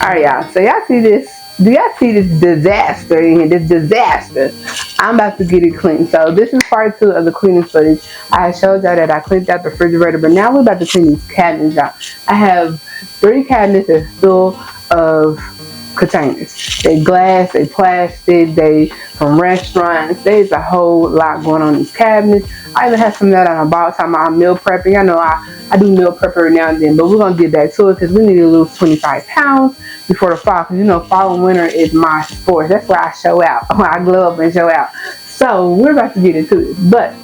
Alright, y'all. So y'all see this? Do y'all see this disaster in here? This disaster. I'm about to get it clean. So this is part 2 of the cleaning footage. I showed y'all that I cleaned out the refrigerator, but now we're about to clean these cabinets out. I have 3 cabinets that's full of containers. They glass, they plastic, they from restaurants. There's a whole lot going on in these cabinets. I even have some that I bought time I'm meal prepping. I know I do meal prep every now and then, but we're gonna get back to it because we need to lose 25 pounds before the fall. Because you know, fall and winter is my sport. That's where I show out. I glow up and show out. So we're about to get into this, but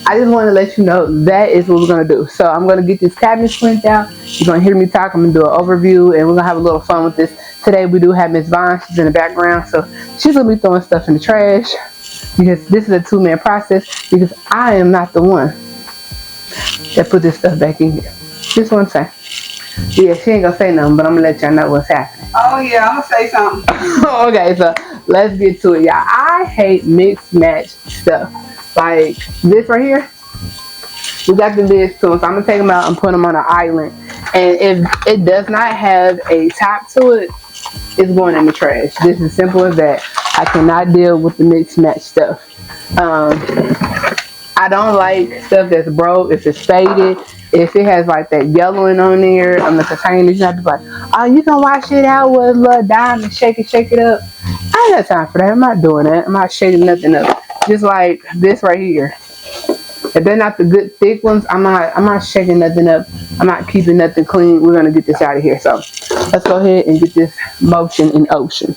I just want to let you know that is what we're going to do. So I'm going to get this cabinet cleaned out. You're going to hear me talk. I'm going to do an overview, and we're going to have a little fun with this. Today we do have Miss Vaughn. She's in the background, so she's going to be throwing stuff in the trash because this is a 2-man process because I am not the one that put this stuff back in here. Just one second. Yeah, she ain't going to say nothing, but I'm going to let y'all know what's happening. Oh, yeah, I'm going to say something. Okay, so let's get to it, y'all. I hate mixed match stuff. Like this right here, we got the lids to them, so I'm gonna take them out and put them on an island. And if it does not have a top to it, it's going in the trash. This is simple as that. I cannot deal with the mixed match stuff. I don't like stuff that's broke. If it's faded, if it has like that yellowing on there on the containers, you have to be like, oh, you can wash it out with a little dime and shake it up. I ain't got time for that. I'm not doing that. I'm not shaking nothing up. Just like this right here. If they're not the good thick ones, I'm not shaking nothing up. I'm not keeping nothing clean. We're gonna get this out of here. So let's go ahead and get this motion in ocean.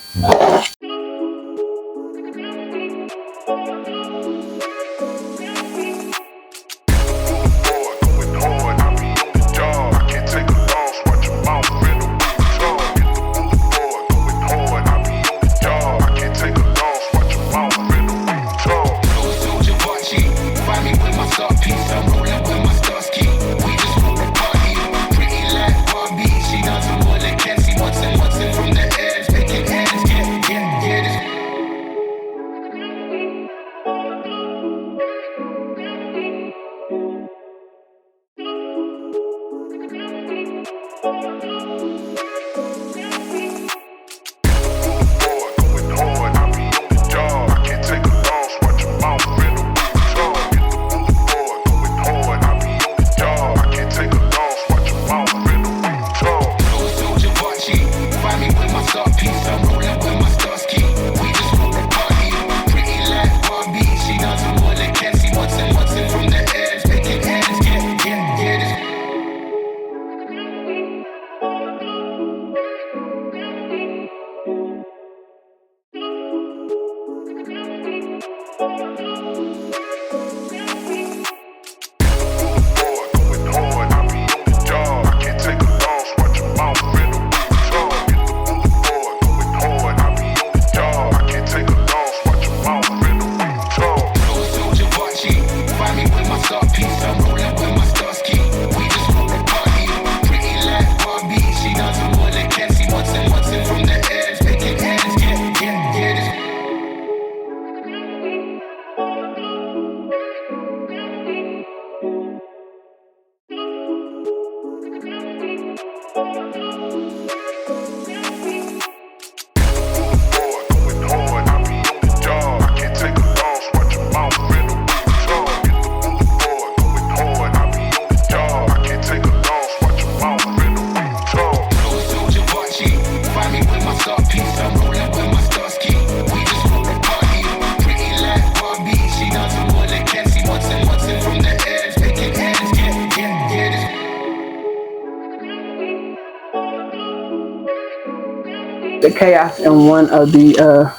The chaos in one of the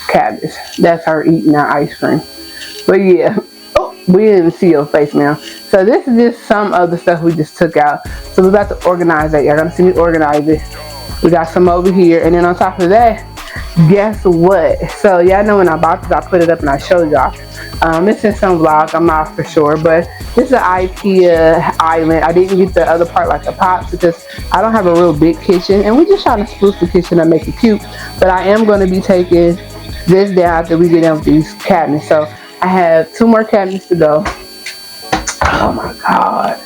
cabinets. That's her eating our ice cream. But yeah, oh, we didn't even see your face, man. So this is just some of the stuff we just took out. So we're about to organize that. Y'all gonna see me organize it. We got some over here, and then on top of that, guess what? So y'all know when I bought this, I put it up and I showed y'all. It's in some vlogs, I'm not for sure, but this is an IKEA island. I didn't get the other part like the pots because I don't have a real big kitchen, and we're just trying to spruce the kitchen and make it cute. But I am going to be taking this down after we get done with these cabinets. So I have 2 more cabinets to go. Oh my god,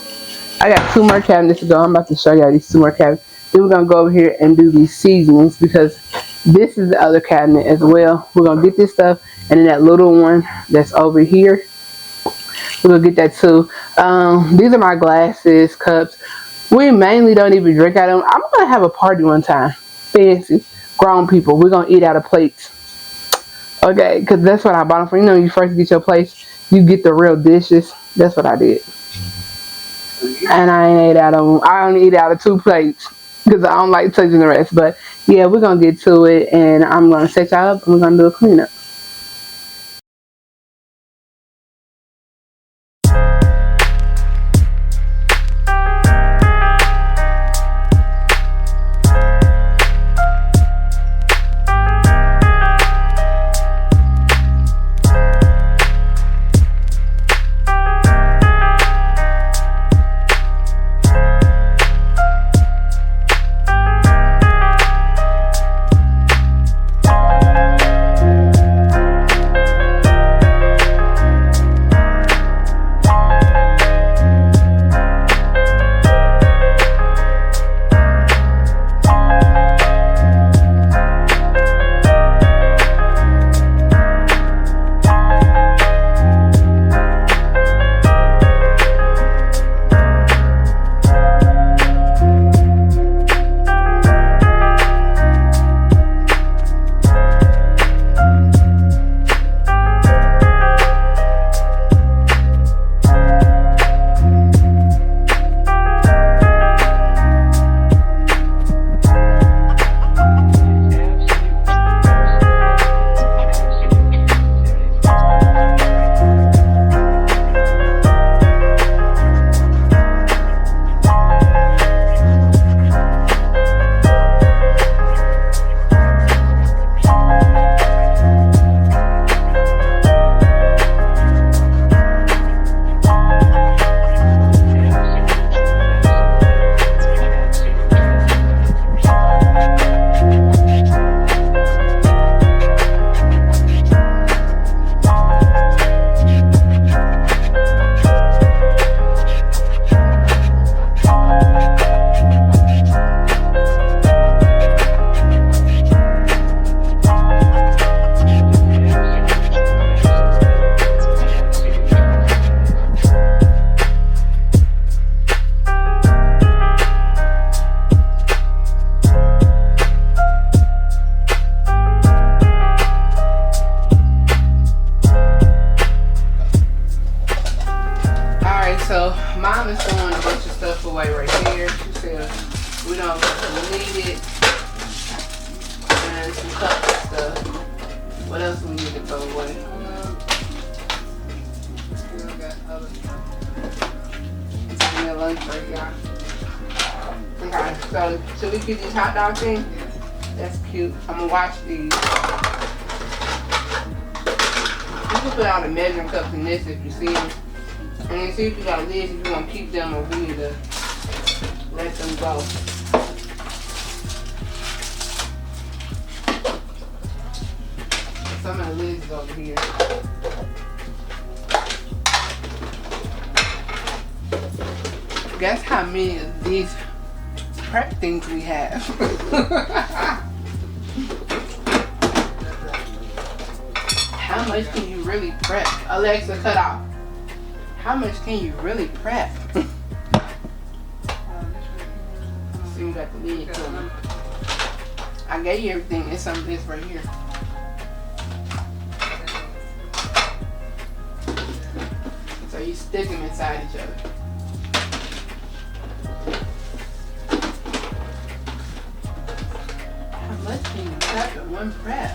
I got 2 more cabinets to go. I'm about to show y'all these 2 more cabinets. Then we're gonna go over here and do these seasonings because this is the other cabinet as well. We're gonna get this stuff, and then that little one that's over here, we're gonna get that too. These are my glasses, cups. We mainly don't even drink out of them. I'm gonna have a party one time, fancy, grown people. We're gonna eat out of plates, okay? Because that's what I bought them for. You know, when you first get your place, you get the real dishes. That's what I did. And I ain't ate out of them. I only eat out of 2 plates because I don't like touching the rest. But yeah, we're gonna get to it, and I'm gonna set y'all up, and we're gonna do a cleanup. So mom is throwing a bunch of stuff away right here. She said we don't need it. And some cups and stuff. What else we need to throw away? We got other stuff. It's in the lunch break, y'all. Okay, so should we get these hot dog things? That's cute. I'm gonna wash these. You can put all the measuring cups in this if you see them. And then see if you got lids, if you want to keep them, or we need to let them go. Some of the lids is over here. Guess how many of these prep things we have. How much can you really prep? Alexa, cut off. How much can you really prep? See, we got the lid covered. I gave you everything. It's some of this right here. So you stick them inside each other. How much can you prep in one prep?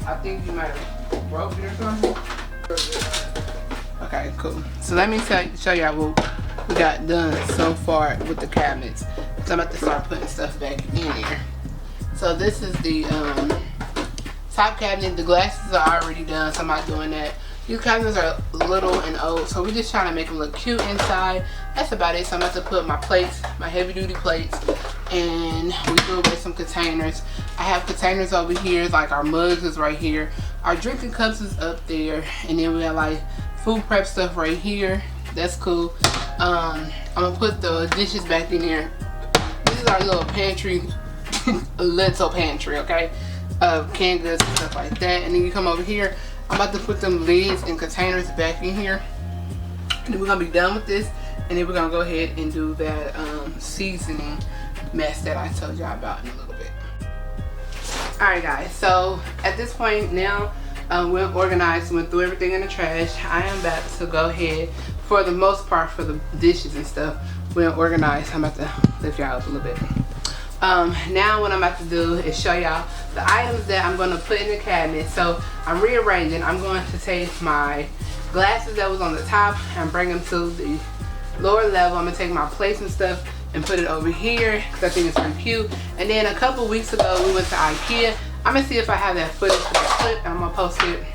I think you might have broke it or something. Okay, cool. So let me show y'all what we got done so far with the cabinets. So I'm about to start putting stuff back in here. So this is the top cabinet. The glasses are already done, so I'm not doing that. These cabinets are little and old, so we're just trying to make them look cute inside. That's about it. So I'm about to put my plates, my heavy duty plates, and we threw away some containers. I have containers over here, like our mugs is right here. Our drinking cups is up there, and then we got like food prep stuff right here. That's cool. I'm gonna put the dishes back in there. This is our little pantry, little pantry, okay? Canned goods and stuff like that. And then you come over here. I'm about to put them lids and containers back in here, and then we're gonna be done with this. And then we're gonna go ahead and do that seasoning mess that I told y'all about in a little bit. Alright guys, so at this point now, we're organized, went through everything in the trash. I am about to go ahead, for the most part, for the dishes and stuff, we're organized. I'm about to lift y'all up a little bit. Now what I'm about to do is show y'all the items that I'm gonna put in the cabinet. So I'm rearranging. I'm going to take my glasses that was on the top and bring them to the lower level. I'm gonna take my plates and stuff and put it over here because I think it's pretty cute. And then a couple weeks ago we went to IKEA. I'm gonna see if I have that footage for that clip, and I'm gonna post it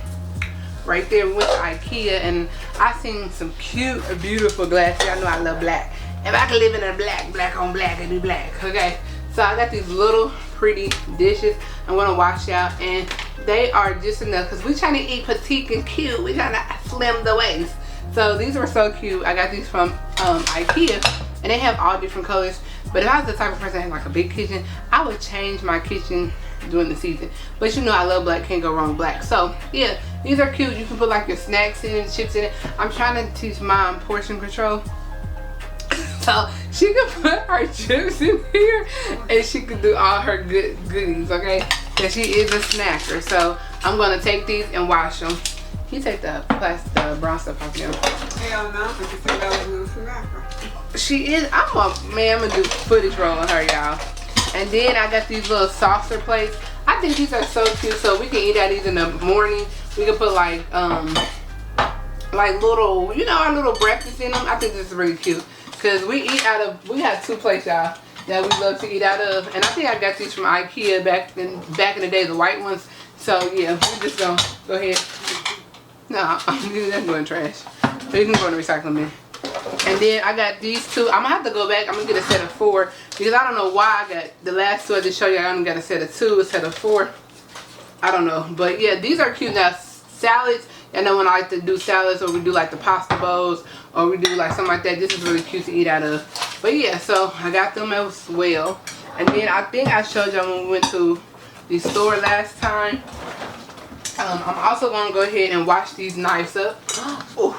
right there. We went to IKEA and I seen some cute, beautiful glasses. Y'all know I love black. If I could live in a black on black, it'd be black. Okay, so I got these little pretty dishes I'm gonna wash out, and they are just enough because we trying to eat petite and cute. We trying to slim the waist. So these were so cute. I got these from IKEA, and they have all different colors. But if I was the type of person that had like a big kitchen, I would change my kitchen during the season. But you know I love black, can't go wrong with black. So yeah, these are cute. You can put like your snacks in it, chips in it. I'm trying to teach mom portion control. So she can put her chips in here and she can do all her goodies, okay? Because she is a snacker. So I'm gonna take these and wash them. Can you take the plastic, brown stuff off here? Hell no, but you said I was a little snacker. She is. I'm gonna do footage roll on her, y'all. And then I got these little saucer plates. I think these are so cute. So we can eat at these in the morning. We can put like little, you know, our little breakfast in them. I think this is really cute because we eat out of. We have 2 plates, y'all, that we love to eat out of. And I think I got these from IKEA back in the day, the white ones. So yeah, we're just gonna go ahead. No, that's going trash. So you can go in the recycling bin. And then I got these 2. I'm gonna have to go back. I'm gonna get a set of 4 because I don't know why I got the last 2 I just showed you. I only got a set of 2, a set of 4. I don't know, but yeah, these are cute. Now salads, I know when I like to do salads, or we do like the pasta bowls, or we do like something like that. This is really cute to eat out of. But yeah, so I got them as well. And then I think I showed y'all when we went to the store last time. I'm also going to go ahead and wash these knives up. Ooh,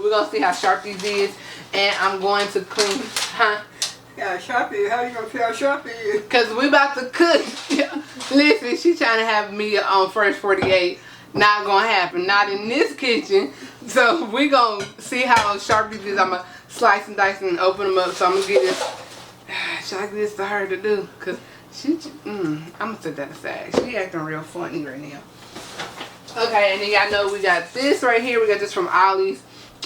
we're going to see how sharp these is. And I'm going to clean. Huh? Yeah, Sharpie. How you going to tell Sharpie? Because we about to cook. Listen, she trying to have me on first 48. Not going to happen. Not in this kitchen. So we going to see how sharp these is. I'm going to slice and dice and open them up. So I'm going to get this. Should I give this to her to do? Because I'm going to set that aside. She acting real funny right now. Okay, and then y'all know we got this right here. We got this from Ollie's.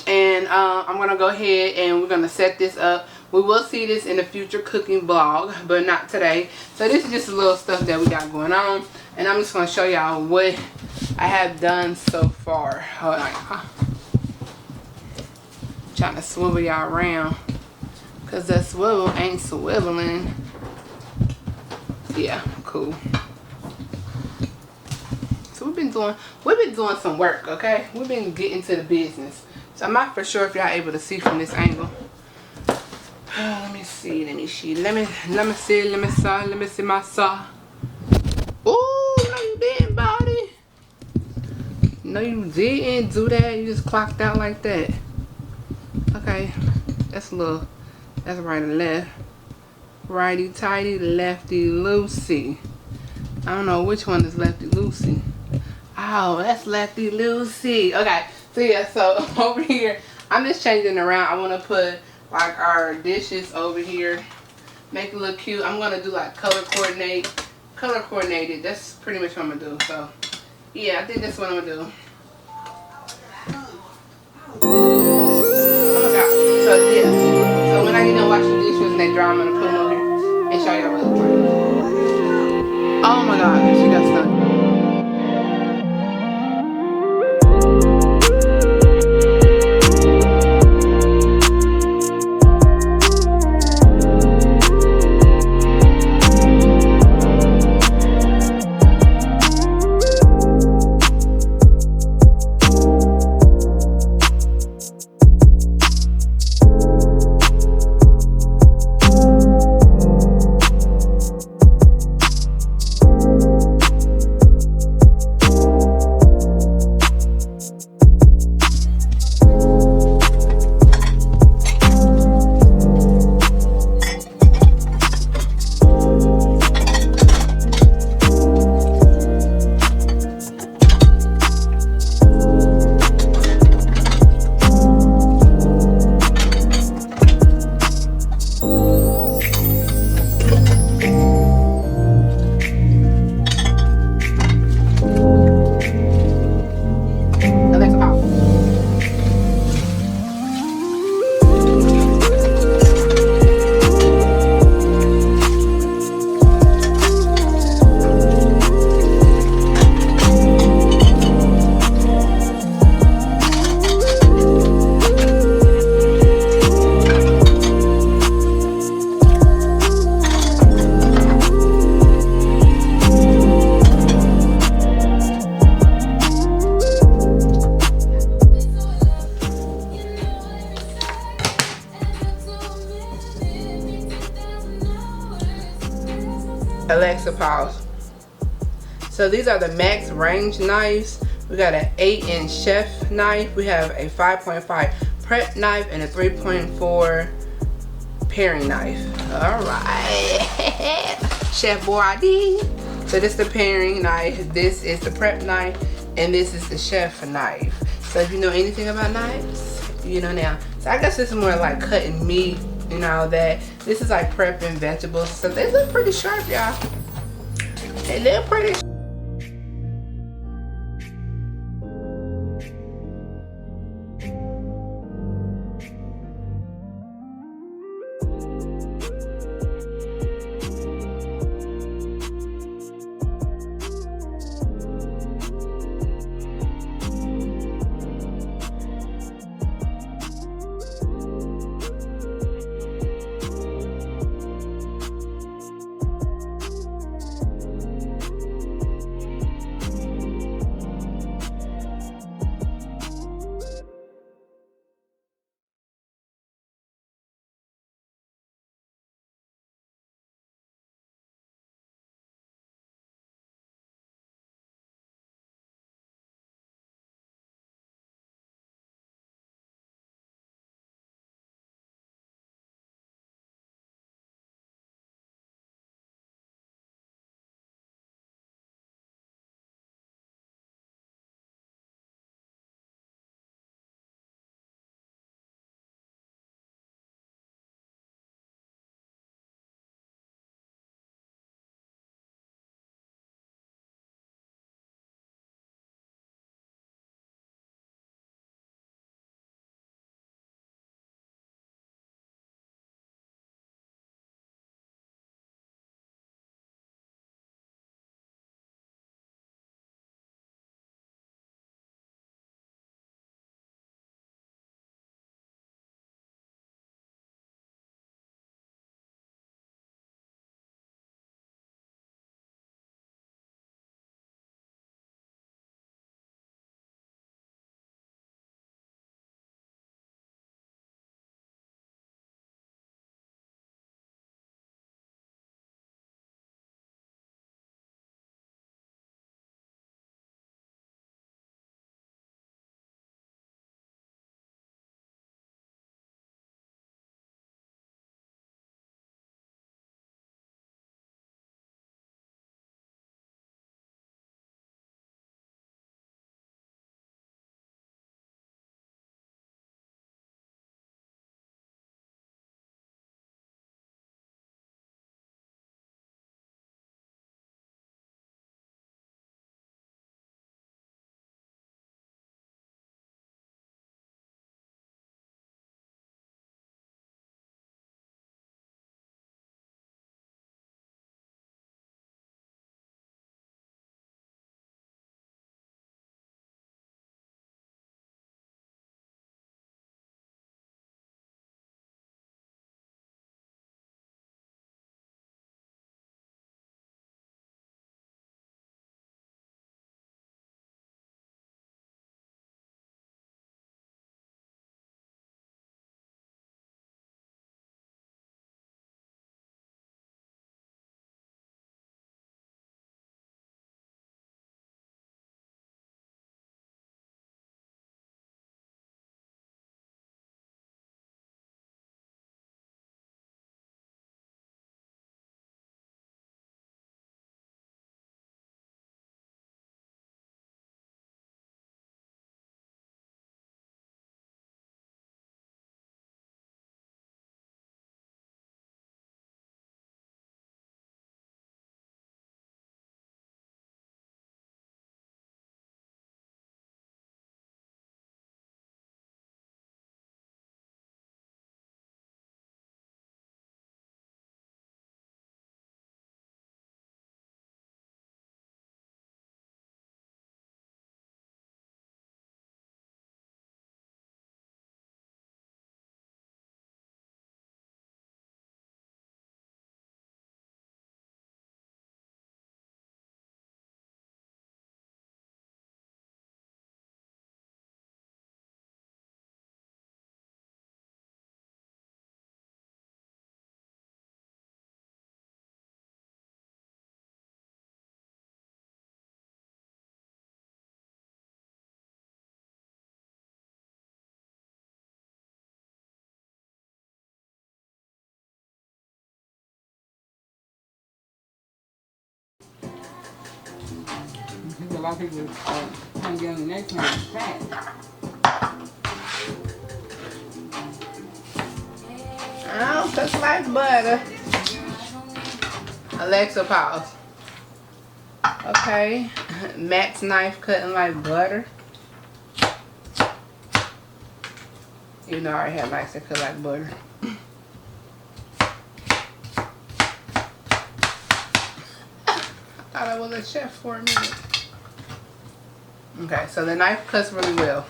And I'm going to go ahead and we're going to set this up. We will see this in a future cooking vlog, but not today. So this is just a little stuff that we got going on. And I'm just going to show y'all what I have done so far. Hold on. Trying to swivel y'all around. Because that swivel ain't swiveling. Yeah, cool. So we've been doing some work, okay? We've been getting to the business. So I'm not for sure if y'all able to see from this angle. Let me see. Let me see my saw. Oh, no you didn't, buddy. No you didn't do that. You just clocked out like that. Okay. That's right and left. Righty tighty, lefty loosey. I don't know which one is lefty loosey. Oh, that's lefty loosey. Okay, so yeah, so over here, I'm just changing around. I want to put like our dishes over here, make it look cute. I'm gonna do like color coordinated. That's pretty much what I'm gonna do. So yeah, I think that's what I'm gonna do. Oh my god. So yeah. So when I get done washing dishes and they dry, I'm gonna put them over here and show y'all what it looks like. Oh my god, she got stuck. Alexa, pause. So these are the max range knives. We got an 8-inch chef knife. We have a 5.5 prep knife and a 3.4 paring knife. All right, Chef Boyardee. So this is the paring knife. This is the prep knife, and this is the chef knife. So if you know anything about knives, you know now. So I guess this is more like cutting meat and all that. This is like prepping vegetables. So they look pretty sharp, y'all. They look pretty There's a lot of people can't get on the next one fast. I don't cook like butter. Alexa, pause. Okay, Matt's knife cutting like butter. You know I already have knives that cut like butter. I thought I was a chef for a minute. Okay, so the knife cuts really well.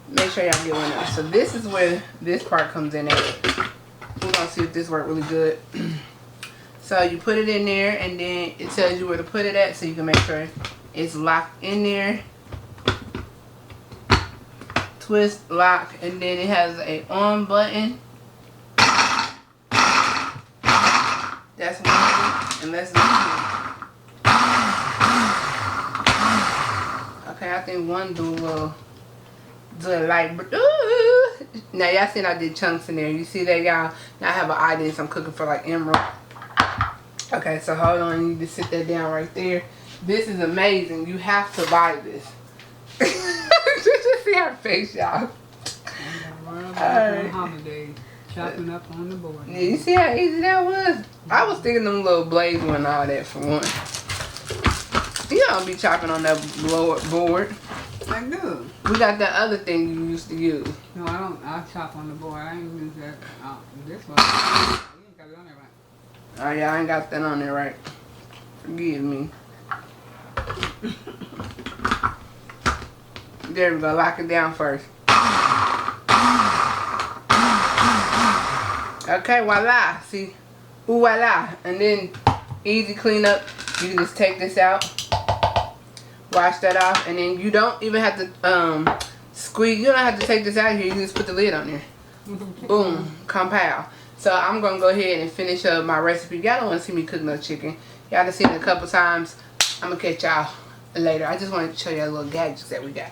Make sure y'all get one of. So this is where this part comes in at. We're gonna see if this worked really good. So you put it in there, and then it tells you where to put it at, so you can make sure it's locked in there. Twist, lock, and then it has a on button. That's one, and let's do it. Okay, I think one do a light. Ooh. Now y'all seen I did chunks in there. You see that, y'all? Now I have an audience. I'm cooking for like Emerald. Okay, so hold on. You need to sit that down right there. This is amazing. You have to buy this. Just see her face, y'all. Alright. Holidays, chopping up on the board. Yeah, you see how easy that was? I was thinking them little blades and all that for one. You don't be chopping on that board. I do. We got that other thing you used to use. No, I don't. I chop on the board. I ain't use that. This one. You ain't got it on there right. Oh yeah, I ain't got that on there right. Forgive me. There we go. Lock it down first. Okay, voila. See? Ooh, voila. And then easy cleanup. You can just take this out. Wash that off. And then you don't even have to squeeze. You don't have to take this out here. You just put the lid on there. Boom. Compound. So I'm going to go ahead and finish up my recipe. Y'all don't want to see me cook no chicken. Y'all done seen it a couple times. I'm going to catch y'all later. I just wanted to show y'all little gadgets that we got.